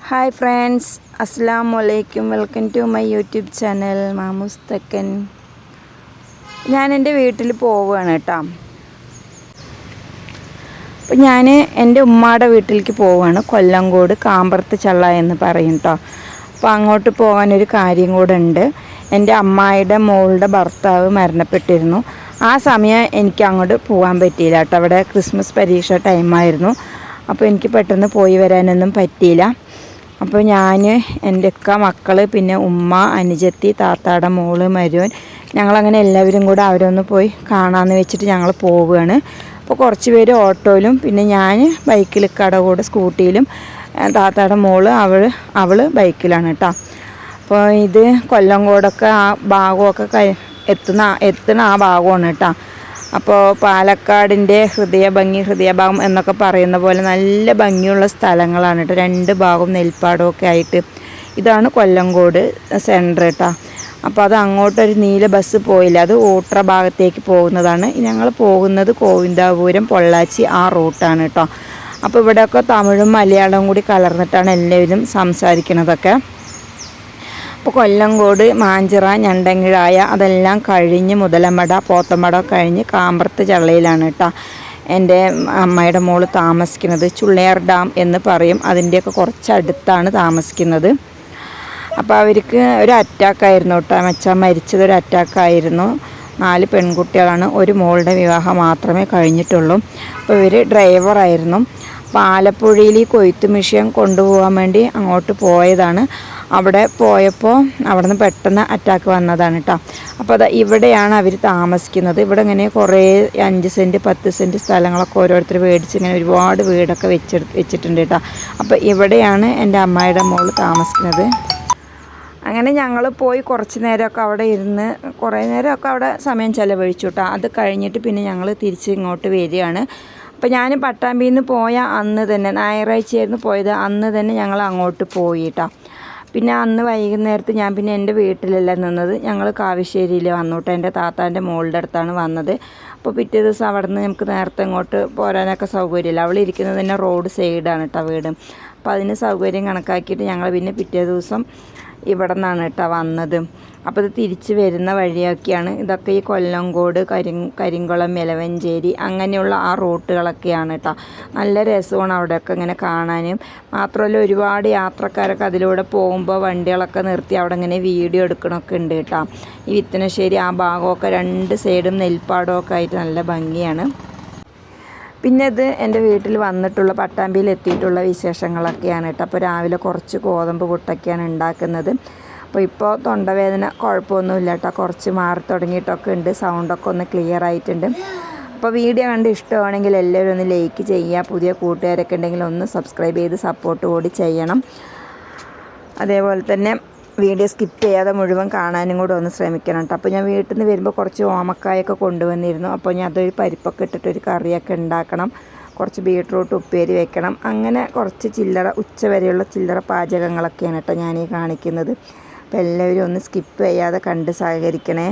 Hi friends, അസ്സലാമു അലൈക്കും. Welcome to my YouTube channel Mamoos Thekkan. ഞാൻ എൻ്റെ വീട്ടിൽ പോവുകയാണ് കേട്ടോ. അപ്പോൾ ഞാൻ എൻ്റെ ഉമ്മയുടെ വീട്ടിലേക്ക് പോവുകയാണ്. കൊല്ലങ്കോട് കാമ്പർത്ത് ചള്ള എന്ന് പറയും കേട്ടോ. അപ്പോൾ അങ്ങോട്ട് പോകാനൊരു കാര്യം കൂടെ ഉണ്ട്. എൻ്റെ അമ്മായിയുടെ മോളുടെ ഭർത്താവ് മരണപ്പെട്ടിരുന്നു. ആ സമയം എനിക്ക് അങ്ങോട്ട് പോകാൻ പറ്റിയില്ല കേട്ടോ. അവിടെ ക്രിസ്മസ് പരീക്ഷ ടൈമായിരുന്നു. അപ്പോൾ എനിക്ക് പെട്ടെന്ന് പോയി വരാനൊന്നും പറ്റിയില്ല. അപ്പോൾ ഞാൻ എൻ്റെ മക്കൾ, പിന്നെ ഉമ്മ, അനുജത്തി, താത്താടെ മോള്, മരുവൻ, ഞങ്ങളങ്ങനെ എല്ലാവരും കൂടെ അവരൊന്ന് പോയി കാണാമെന്ന് വെച്ചിട്ട് ഞങ്ങൾ പോവുകയാണ്. അപ്പോൾ കുറച്ച് പേര് ഓട്ടോയിലും, പിന്നെ ഞാൻ ബൈക്കിൽ കൂടെ സ്കൂട്ടിയിലും, താത്താടെ മോള് അവൾ ബൈക്കിലാണ് കേട്ടോ. അപ്പോൾ ഇത് കൊല്ലങ്കോടൊക്കെ ആ ഭാഗമൊക്കെ എത്തുന്ന ആ ഭാഗമാണ് കേട്ടോ. അപ്പോൾ പാലക്കാടിൻ്റെ ഹൃദയഭാഗം എന്നൊക്കെ പറയുന്ന പോലെ നല്ല ഭംഗിയുള്ള സ്ഥലങ്ങളാണ് കേട്ടോ. രണ്ട് ഭാഗവും നെൽപ്പാടമൊക്കെ ആയിട്ട്. ഇതാണ് കൊല്ലങ്കോട് സെൻറ്റർ കേട്ടോ. അപ്പോൾ അത് അങ്ങോട്ടൊരു നീല ബസ് പോയില്ല, അത് ഊട്ര ഭാഗത്തേക്ക് പോകുന്നതാണ്. ഞങ്ങൾ പോകുന്നത് ഗോവിന്ദാപുരം പൊള്ളാച്ചി ആ റൂട്ടാണ് കേട്ടോ. അപ്പോൾ ഇവിടെയൊക്കെ തമിഴും മലയാളവും കൂടി കലർന്നിട്ടാണ് എല്ലാവരും സംസാരിക്കുന്നതൊക്കെ. അപ്പോൾ കൊല്ലങ്കോട്, മാഞ്ചിറ, ഞണ്ടങ്കിഴായ അതെല്ലാം കഴിഞ്ഞ് മുതലമട, പോത്തമട കഴിഞ്ഞ് കാമ്പർത്ത് ചള്ളയിലാണ് കേട്ടോ എൻ്റെ അമ്മയുടെ മോള് താമസിക്കുന്നത്. ചുള്ളിയാർ ഡാം എന്ന് പറയും, അതിൻ്റെയൊക്കെ കുറച്ചടുത്താണ് താമസിക്കുന്നത്. അപ്പോൾ അവർക്ക് ഒരു അറ്റാക്കായിരുന്നു കേട്ടോ. മച്ചാൻ മരിച്ചത് ഒരു അറ്റാക്കായിരുന്നു. 4 പെൺകുട്ടികളാണ്. ഒരു മോളുടെ വിവാഹം മാത്രമേ കഴിഞ്ഞിട്ടുള്ളൂ. അപ്പോൾ ഇവർ ഡ്രൈവറായിരുന്നു. അപ്പോൾ ആലപ്പുഴയിൽ ഈ കൊയ്ത്ത് മെഷീൻ കൊണ്ടുപോകാൻ വേണ്ടി അങ്ങോട്ട് പോയതാണ്. അവിടെ പോയപ്പോൾ അവിടെ നിന്ന് പെട്ടെന്ന് അറ്റാക്ക് വന്നതാണ് കേട്ടോ. അപ്പോൾ അത് ഇവിടെയാണ് അവർ താമസിക്കുന്നത്. ഇവിടെ ഇങ്ങനെ കുറേ 5 സെൻറ്റ് 10 സെൻറ്റ് സ്ഥലങ്ങളൊക്കെ ഓരോരുത്തർ മേടിച്ച് ഇങ്ങനെ ഒരുപാട് വീടൊക്കെ വെച്ചിട്ടുണ്ട് കേട്ടോ. അപ്പോൾ ഇവിടെയാണ് എൻ്റെ അമ്മായിയുടെ മോൾ താമസിക്കുന്നത്. അങ്ങനെ ഞങ്ങൾ പോയി കുറച്ച് നേരമൊക്കെ അവിടെ ഇരുന്ന് കുറേ നേരമൊക്കെ അവിടെ സമയം ചിലവഴിച്ചു കേട്ടോ. അത് കഴിഞ്ഞിട്ട് പിന്നെ ഞങ്ങൾ തിരിച്ച് ഇങ്ങോട്ട് വരികയാണ്. അപ്പോൾ ഞാൻ പട്ടാമ്പിയിൽ നിന്ന് പോയ അന്ന് തന്നെ, ഞായറാഴ്ചയായിരുന്നു പോയത്, അന്ന് തന്നെ ഞങ്ങൾ അങ്ങോട്ട് പോയി കേട്ടോ. പിന്നെ അന്ന് വൈകുന്നേരത്ത് ഞാൻ പിന്നെ എൻ്റെ വീട്ടിലല്ല നിന്നത്, ഞങ്ങൾ കാവശ്ശേരിയിൽ വന്നു കേട്ടോ. എൻ്റെ താത്താൻ്റെ മോളുടെ അടുത്താണ് വന്നത്. അപ്പോൾ പിറ്റേ ദിവസം അവിടെ നിന്ന് നമുക്ക് നേരത്തെ ഇങ്ങോട്ട് പോരാനൊക്കെ സൗകര്യമില്ല. അവൾ ഇരിക്കുന്നത് തന്നെ റോഡ് സൈഡാണ് കേട്ടോ വീട്. അപ്പോൾ അതിന് സൗകര്യം കണക്കാക്കിയിട്ട് ഞങ്ങൾ പിന്നെ പിറ്റേ ദിവസം ഇവിടെ നിന്നാണ് കേട്ടോ വന്നത്. അപ്പോൾ ഇത് തിരിച്ച് വരുന്ന വഴിയൊക്കെയാണ്. ഇതൊക്കെ ഈ കൊല്ലങ്കോട്, കരിങ്കുളം, മെലവഞ്ചേരി അങ്ങനെയുള്ള ആ റൂട്ടുകളൊക്കെയാണ് കേട്ടോ. നല്ല രസമാണ് അവിടെയൊക്കെ ഇങ്ങനെ കാണാനും. മാത്രമല്ല ഒരുപാട് യാത്രക്കാരൊക്കെ അതിലൂടെ പോകുമ്പോൾ വണ്ടികളൊക്കെ നിർത്തി അവിടെ ഇങ്ങനെ വീഡിയോ എടുക്കണമൊക്കെ ഉണ്ട് കേട്ടോ. ഈ വിത്തനശ്ശേരി ആ ഭാഗമൊക്കെ 2 സൈഡും നെൽപ്പാടമൊക്കെ ആയിട്ട് നല്ല ഭംഗിയാണ്. പിന്നെ ഇത് എൻ്റെ വീട്ടിൽ വന്നിട്ടുള്ള പട്ടാമ്പിയിൽ എത്തിയിട്ടുള്ള വിശേഷങ്ങളൊക്കെയാണ് കേട്ടോ. അപ്പോൾ രാവിലെ കുറച്ച് ഗോതമ്പ് പുട്ടൊക്കെയാണ് ഉണ്ടാക്കുന്നത്. അപ്പോൾ ഇപ്പോൾ തൊണ്ടവേദന കുഴപ്പമൊന്നുമില്ല കേട്ടോ, കുറച്ച് മാറി തുടങ്ങിയിട്ടൊക്കെ ഉണ്ട്. സൗണ്ടൊക്കെ ഒന്ന് ക്ലിയർ ആയിട്ടുണ്ട്. അപ്പോൾ വീഡിയോ കണ്ട് ഇഷ്ടമാണെങ്കിൽ എല്ലാവരും ഒന്ന് ലൈക്ക് ചെയ്യുക. പുതിയ കൂട്ടുകാരൊക്കെ ഉണ്ടെങ്കിൽ ഒന്ന് സബ്സ്ക്രൈബ് ചെയ്ത് സപ്പോർട്ട് കൂടി ചെയ്യണം. അതേപോലെ തന്നെ വീഡിയോ സ്കിപ്പ് ചെയ്യാതെ മുഴുവൻ കാണാനും കൂടെ ഒന്ന് ശ്രമിക്കണം കേട്ടോ. അപ്പോൾ ഞാൻ വീട്ടിൽ നിന്ന് വരുമ്പോൾ കുറച്ച് ഓമക്കായൊക്കെ കൊണ്ടുവന്നിരുന്നു. അപ്പോൾ ഞാൻ അതൊരു പരിപ്പൊക്കെ ഇട്ടിട്ടൊരു കറിയൊക്കെ ഉണ്ടാക്കണം. കുറച്ച് ബീട്രൂട്ട് ഉപ്പേരി വെക്കണം. അങ്ങനെ കുറച്ച് ഉച്ചവരെയുള്ള ചില്ലറ പാചകങ്ങളൊക്കെയാണ് കേട്ടോ ഞാനീ കാണിക്കുന്നത്. അപ്പോൾ എല്ലാവരും ഒന്ന് സ്കിപ്പ് ചെയ്യാതെ കണ്ട് സഹകരിക്കണേ.